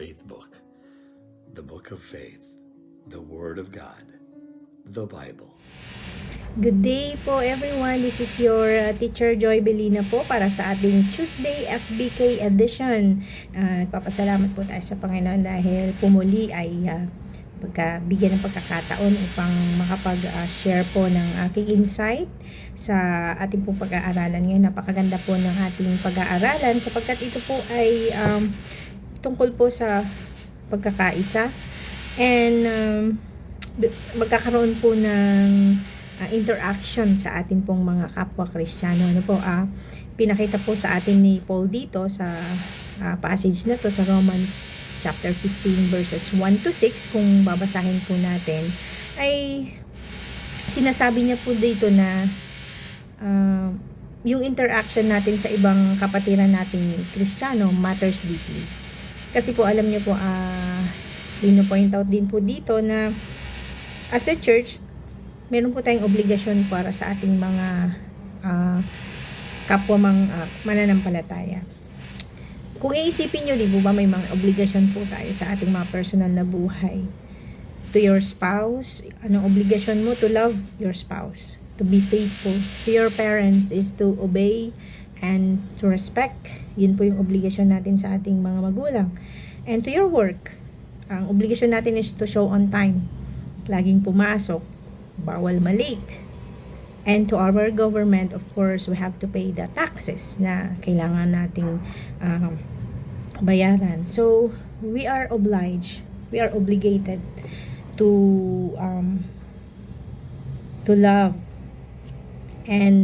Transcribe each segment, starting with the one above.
faith book, the book of faith, the Word of God, the Bible. Good day po everyone. This is your teacher Joy Belina po para sa ating Tuesday FBK edition. Nagpapasalamat po tayo sa Panginoon dahil pumuli ay bigyan ng pagkakataon upang makapag-share po ng aking insight sa ating pong pag-aaralan ngayon. Napakaganda po ng ating pag-aaralan sapagkat ito po ay tungkol po sa pagkakaisa and magkakaroon po ng interaction sa atin pong mga kapwa Kristiyano. Pinakita po sa atin ni Paul dito sa passage na to sa Romans chapter 15 verses 1 to 6. Kung babasahin po natin ay sinasabi niya po dito na yung interaction natin sa ibang kapatiran nating Kristiyano matters deeply. Kasi po alam niyo po point out din po dito na as a church meron po tayong obligasyon para sa ating mga kapwa mananampalataya. Kung iisipin nyo, di ba may mga obligasyon po tayo sa ating mga personal na buhay. To your spouse, anong obligasyon mo? To love your spouse. To be faithful. To your parents is to obey and to respect. Yun po yung obligasyon natin sa ating mga magulang. And to your work, ang obligasyon natin is to show on time. Laging pumasok. Bawal malate. And to our government, of course, we have to pay the taxes na kailangan nating bayaran. So, we are obligated to love and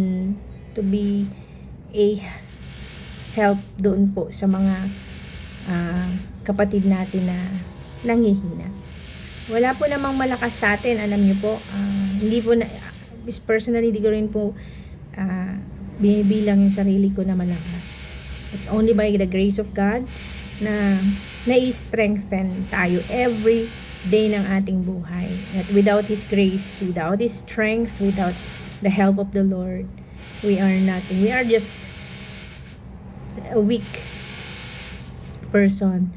to be a help doon po sa mga kapatid natin na nanghihina. Wala po namang malakas sa atin, alam niyo po. Hindi po na, personally, hindi ko rin po binibilang yung sarili ko na malakas. It's only by the grace of God na nai-strengthen tayo every day ng ating buhay. That without His grace, without His strength, without the help of the Lord, we are nothing. We are just a weak person.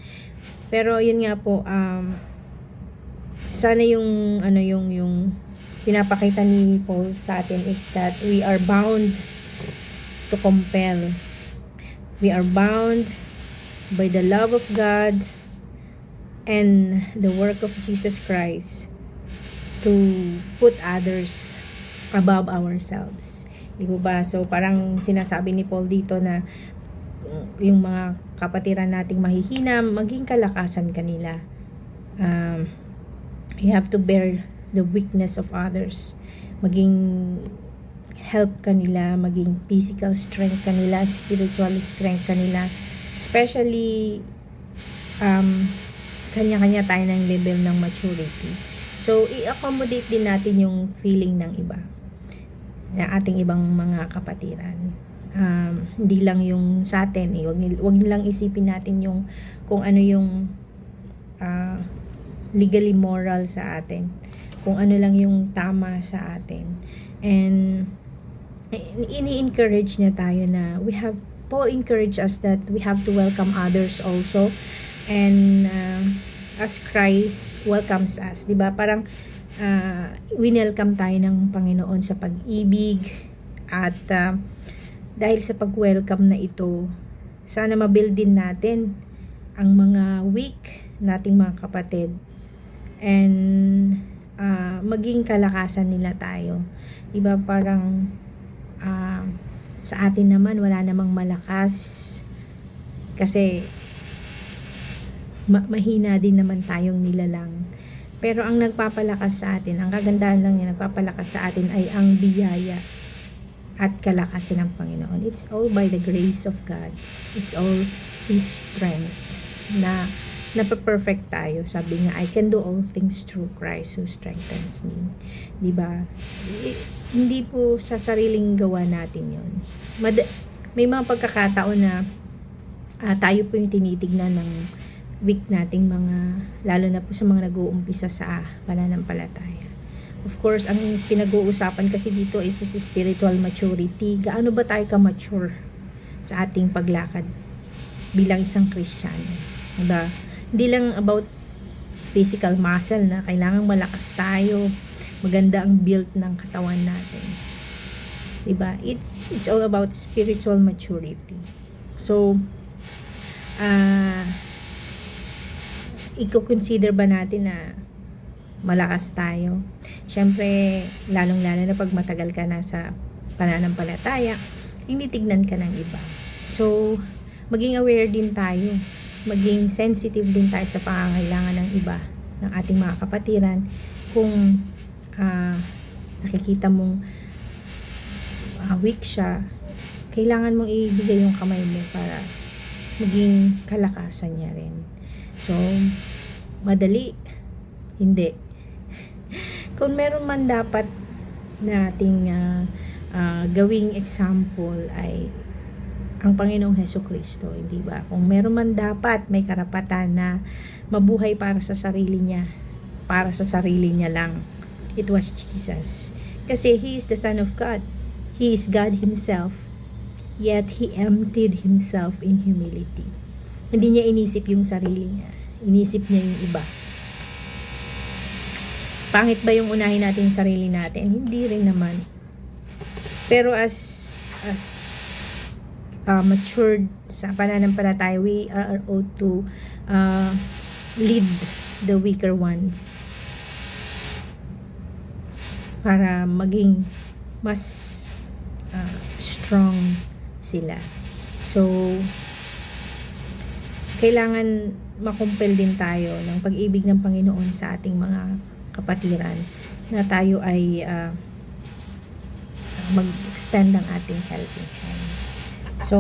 Pero yun nga po, sana yung pinapakita ni Paul sa atin is that we are bound to compel. We are bound by the love of God and the work of Jesus Christ to put others above ourselves. Di ba? So parang sinasabi ni Paul dito na yung mga kapatiran nating mahihina, maging kalakasan kanila. You have to bear the weakness of others. Maging help kanila, maging physical strength kanila, spiritual strength kanila. Especially, kanya-kanya tayo ng level ng maturity. So, i-accommodate din natin yung feeling ng iba. Na ating ibang mga kapatiran. Hindi lang yung sa atin, wag nilang isipin natin yung kung ano yung legally moral sa atin. Kung ano lang yung tama sa atin. And ini-encourage niya tayo na Paul encourage us that we have to welcome others also, and as Christ welcomes us, di ba? Parang winelcome tayo ng Panginoon sa pag-ibig at dahil sa pag-welcome na ito, sana mabuild din natin ang mga weak nating mga kapatid and maging kalakasan nila tayo. Diba parang sa atin naman wala namang malakas kasi mahina din naman tayong nilalang. Pero ang nagpapalakas sa atin, ang kagandahan lang yung nagpapalakas sa atin ay ang biyaya at kalakasan ng Panginoon. It's all by the grace of God. It's all His strength na napaperfect tayo. Sabi nga, I can do all things through Christ who strengthens me. Diba? Hindi po sa sariling gawa natin yun. May mga pagkakataon na tayo po yung tinitignan ng weak nating lalo na po sa mga nag-uumpisa sa pananampalataya. Of course, ang pinag-uusapan kasi dito is spiritual maturity. Gaano ba tayo ka-mature sa ating paglakad bilang isang Kristiyano? Diba? Hindi lang about physical muscle na kailangang malakas tayo, maganda ang build ng katawan natin. Diba? It's all about spiritual maturity. So, i-consider ba natin na malakas tayo? Siyempre, lalong-lalo na pag matagal ka na sa pananampalataya, tinitignan ka ng iba. So, maging aware din tayo. Maging sensitive din tayo sa pangangailangan ng iba, ng ating mga kapatiran. Kung nakikita mong weak siya, kailangan mong ibigay yung kamay mo para maging kalakasan niya rin. So, madali? Hindi. Kung meron man dapat nating gawing example ay ang Panginoong Hesukristo, hindi ba? Kung meron man dapat may karapatan na mabuhay para sa sarili niya lang, it was Jesus. Kasi He is the Son of God. He is God Himself. Yet He emptied Himself in humility. Hindi niya inisip yung sarili niya. Inisip niya yung iba. Pangit ba yung unahin natin yung sarili natin? Hindi rin naman. Pero as matured sa pananampalataya, we are ought to lead the weaker ones para maging mas strong sila. So, kailangan makumpel din tayo ng pag-ibig ng Panginoon sa ating mga kapatiran na tayo ay mag-extend ng ating helping hand. So,